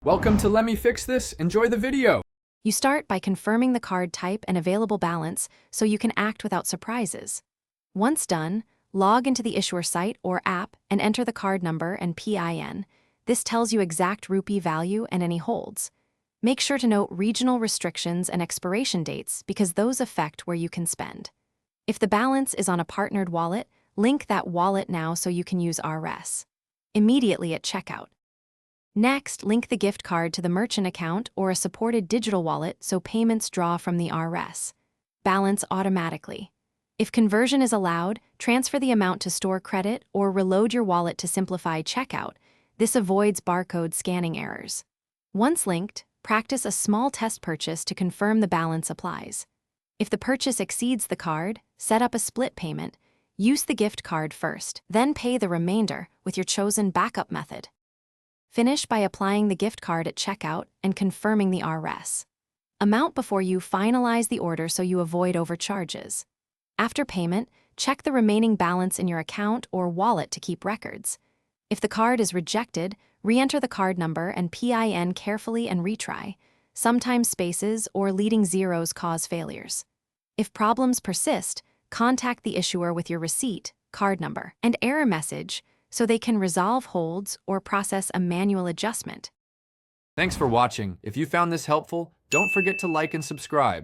Welcome to Let Me Fix This. Enjoy the video. You start by confirming the card type and available balance so you can act without surprises. Once done, log into the issuer site or app and enter the card number and PIN. This tells you exact rupee value and any holds. Make sure to note regional restrictions and expiration dates because those affect where you can spend. If the balance is on a partnered wallet, link that wallet now so you can use RS immediately at checkout. Next, link the gift card to the merchant account or a supported digital wallet so payments draw from the RS balance automatically. If conversion is allowed, transfer the amount to store credit or reload your wallet to simplify checkout. This avoids barcode scanning errors. Once linked, practice a small test purchase to confirm the balance applies. If the purchase exceeds the card, set up a split payment. Use the gift card first, then pay the remainder with your chosen backup method. Finish by applying the gift card at checkout and confirming the RS amount before you finalize the order so you avoid overcharges. After payment, check the remaining balance in your account or wallet to keep records. If the card is rejected, re-enter the card number and PIN carefully and retry. Sometimes spaces or leading zeros cause failures. If problems persist, contact the issuer with your receipt, card number, and error message so they can resolve holds or process a manual adjustment. Thanks for watching. If you found this helpful, don't forget to like and subscribe.